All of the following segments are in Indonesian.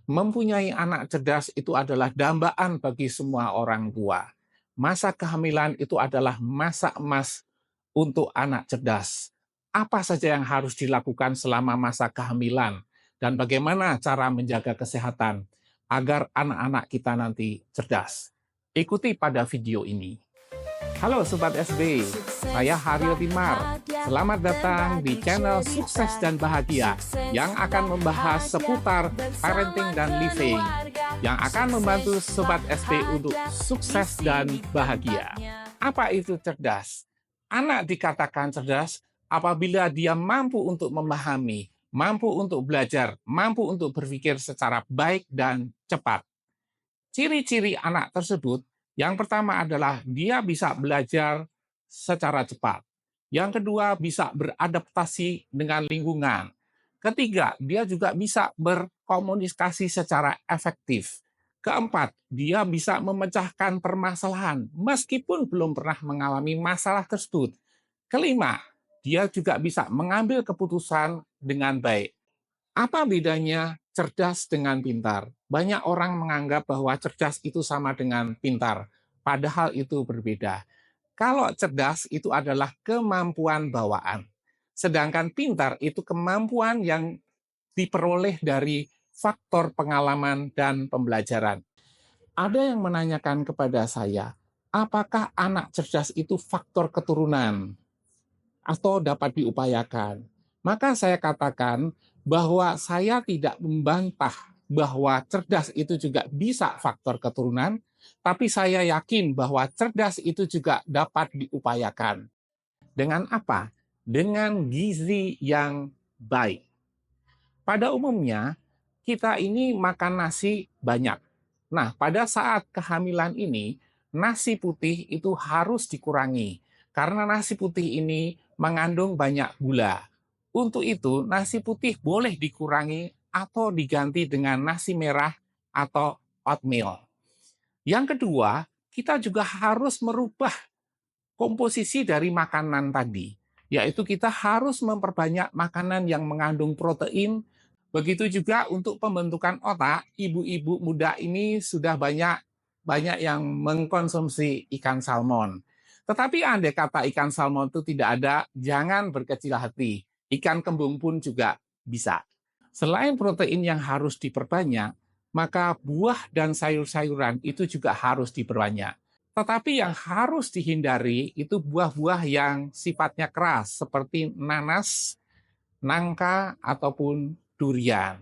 Mempunyai anak cerdas itu adalah dambaan bagi semua orang tua. Masa kehamilan itu adalah masa emas untuk anak cerdas. Apa saja yang harus dilakukan selama masa kehamilan dan bagaimana cara menjaga kesehatan agar anak-anak kita nanti cerdas? Ikuti pada video ini. Halo Sobat SB, saya Haryo Timar. Selamat datang di channel Sukses dan Bahagia yang akan membahas seputar parenting dan living, yang akan membantu Sobat SB untuk sukses dan bahagia. Apa itu cerdas? Anak dikatakan cerdas apabila dia mampu untuk memahami, mampu untuk belajar, mampu untuk berpikir secara baik dan cepat. Ciri-ciri anak tersebut, yang pertama adalah dia bisa belajar secara cepat. Yang kedua, bisa beradaptasi dengan lingkungan. Ketiga, dia juga bisa berkomunikasi secara efektif. Keempat, dia bisa memecahkan permasalahan meskipun belum pernah mengalami masalah tersebut. Kelima, dia juga bisa mengambil keputusan dengan baik. Apa bedanya cerdas dengan pintar? Banyak orang menganggap bahwa cerdas itu sama dengan pintar, padahal itu berbeda. Kalau cerdas itu adalah kemampuan bawaan, sedangkan pintar itu kemampuan yang diperoleh dari faktor pengalaman dan pembelajaran. Ada yang menanyakan kepada saya, apakah anak cerdas itu faktor keturunan atau dapat diupayakan? Maka saya katakan bahwa saya tidak membantah bahwa cerdas itu juga bisa faktor keturunan, tapi saya yakin bahwa cerdas itu juga dapat diupayakan. Dengan apa? Dengan gizi yang baik. Pada umumnya, kita ini makan nasi banyak. Nah, pada saat kehamilan ini, nasi putih itu harus dikurangi. Karena nasi putih ini mengandung banyak gula. Untuk itu, nasi putih boleh dikurangi atau diganti dengan nasi merah atau oatmeal. Yang kedua, kita juga harus merubah komposisi dari makanan tadi, yaitu kita harus memperbanyak makanan yang mengandung protein. Begitu juga untuk pembentukan otak, ibu-ibu muda ini sudah banyak banyak yang mengkonsumsi ikan salmon. Tetapi andai kata ikan salmon itu tidak ada, jangan berkecil hati. Ikan kembung pun juga bisa. Selain protein yang harus diperbanyak, maka buah dan sayur-sayuran itu juga harus diperbanyak. Tetapi yang harus dihindari itu buah-buah yang sifatnya keras, seperti nanas, nangka, ataupun durian.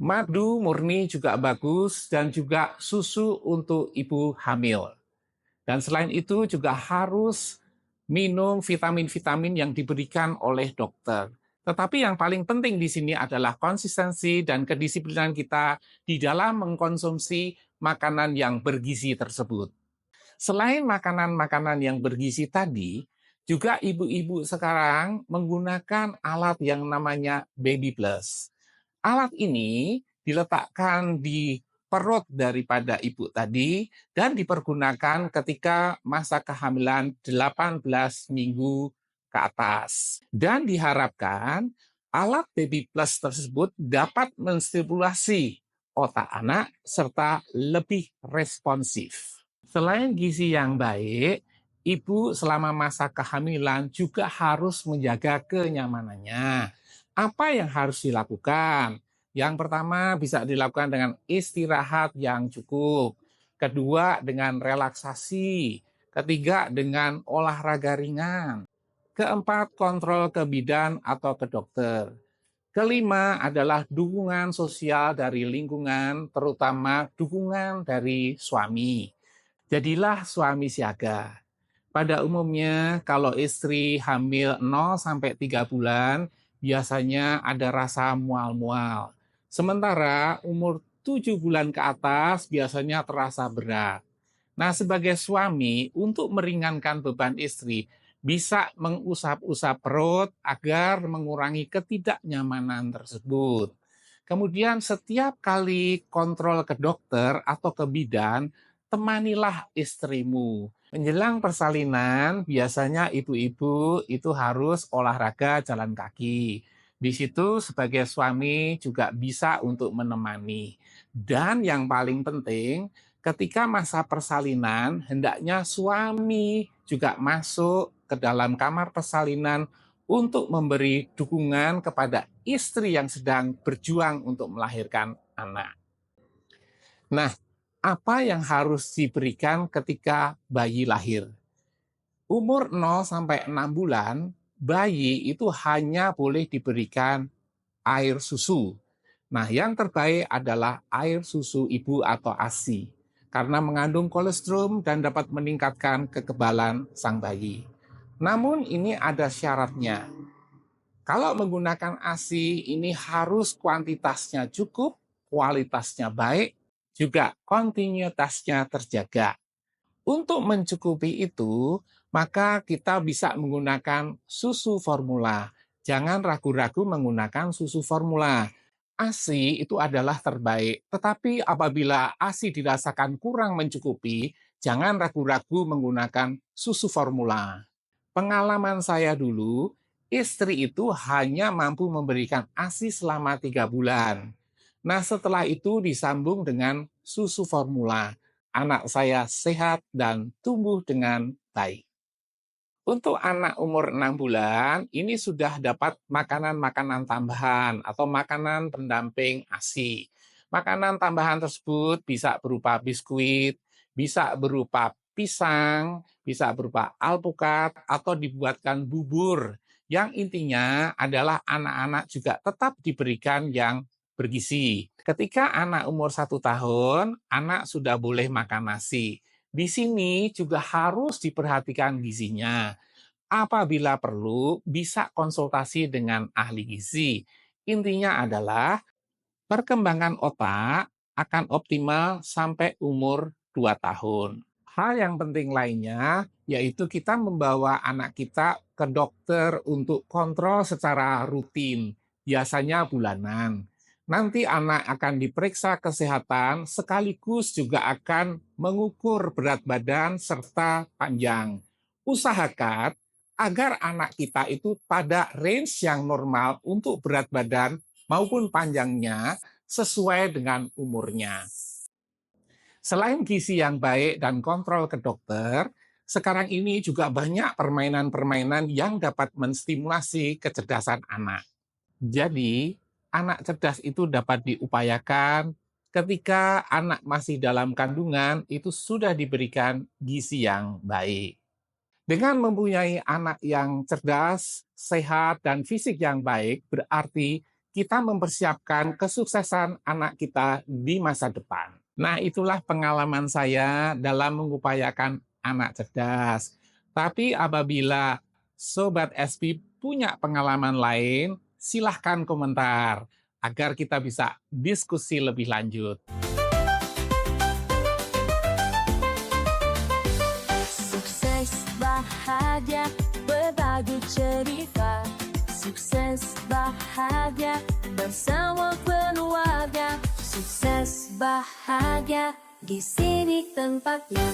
Madu murni juga bagus dan juga susu untuk ibu hamil. Dan selain itu juga harus minum vitamin-vitamin yang diberikan oleh dokter. Tetapi yang paling penting di sini adalah konsistensi dan kedisiplinan kita di dalam mengkonsumsi makanan yang bergizi tersebut. Selain makanan-makanan yang bergizi tadi, juga ibu-ibu sekarang menggunakan alat yang namanya Baby Plus. Alat ini diletakkan di perut daripada ibu tadi dan dipergunakan ketika masa kehamilan 18 minggu ke atas. Dan diharapkan alat Baby Plus tersebut dapat menstimulasi otak anak serta lebih responsif. Selain gizi yang baik, ibu selama masa kehamilan juga harus menjaga kenyamanannya. Apa yang harus dilakukan? Yang pertama bisa dilakukan dengan istirahat yang cukup. Kedua dengan relaksasi. Ketiga dengan olahraga ringan. Keempat kontrol ke bidan atau ke dokter. Kelima adalah dukungan sosial dari lingkungan, terutama dukungan dari suami. Jadilah suami siaga. Pada umumnya, kalau istri hamil 0 sampai 3 bulan, biasanya ada rasa mual-mual. Sementara umur 7 bulan ke atas biasanya terasa berat. Nah, sebagai suami, untuk meringankan beban istri, bisa mengusap-usap perut agar mengurangi ketidaknyamanan tersebut. Kemudian setiap kali kontrol ke dokter atau ke bidan, temanilah istrimu. Menjelang persalinan, biasanya ibu-ibu itu harus olahraga jalan kaki. Di situ sebagai suami juga bisa untuk menemani. Dan yang paling penting, ketika masa persalinan, hendaknya suami juga masuk ke dalam kamar persalinan untuk memberi dukungan kepada istri yang sedang berjuang untuk melahirkan anak. Nah, apa yang harus diberikan ketika bayi lahir? Umur 0 sampai 6 bulan, bayi itu hanya boleh diberikan air susu. Nah, yang terbaik adalah air susu ibu atau ASI karena mengandung kolostrum dan dapat meningkatkan kekebalan sang bayi. Namun ini ada syaratnya. Kalau menggunakan ASI ini harus kuantitasnya cukup, kualitasnya baik, juga kontinuitasnya terjaga. Untuk mencukupi itu, maka kita bisa menggunakan susu formula. Jangan ragu-ragu menggunakan susu formula. ASI itu adalah terbaik, tetapi apabila ASI dirasakan kurang mencukupi, jangan ragu-ragu menggunakan susu formula. Pengalaman saya dulu, istri itu hanya mampu memberikan ASI selama 3 bulan. Nah, setelah itu disambung dengan susu formula. Anak saya sehat dan tumbuh dengan baik. Untuk anak umur 6 bulan, ini sudah dapat makanan-makanan tambahan atau makanan pendamping ASI. Makanan tambahan tersebut bisa berupa biskuit, bisa berupa pisang, bisa berupa alpukat, atau dibuatkan bubur. Yang intinya adalah anak-anak juga tetap diberikan yang bergizi. Ketika anak umur 1 tahun, anak sudah boleh makan nasi. Di sini juga harus diperhatikan gizinya. Apabila perlu, bisa konsultasi dengan ahli gizi. Intinya adalah perkembangan otak akan optimal sampai umur 2 tahun. Hal yang penting lainnya yaitu kita membawa anak kita ke dokter untuk kontrol secara rutin, biasanya bulanan. Nanti anak akan diperiksa kesehatan sekaligus juga akan mengukur berat badan serta panjang. Usahakan agar anak kita itu pada range yang normal untuk berat badan maupun panjangnya sesuai dengan umurnya. Selain gizi yang baik dan kontrol ke dokter, sekarang ini juga banyak permainan-permainan yang dapat menstimulasi kecerdasan anak. Jadi, anak cerdas itu dapat diupayakan ketika anak masih dalam kandungan itu sudah diberikan gizi yang baik. Dengan mempunyai anak yang cerdas, sehat, dan fisik yang baik, berarti kita mempersiapkan kesuksesan anak kita di masa depan. Nah, itulah pengalaman saya dalam mengupayakan anak cerdas. Tapi apabila Sobat SP punya pengalaman lain, silahkan komentar agar kita bisa diskusi lebih lanjut. Sukses bahagia berbagi cerita. Sukses bahagia bersama keluarga. Sukses bahagia di sini tempatnya.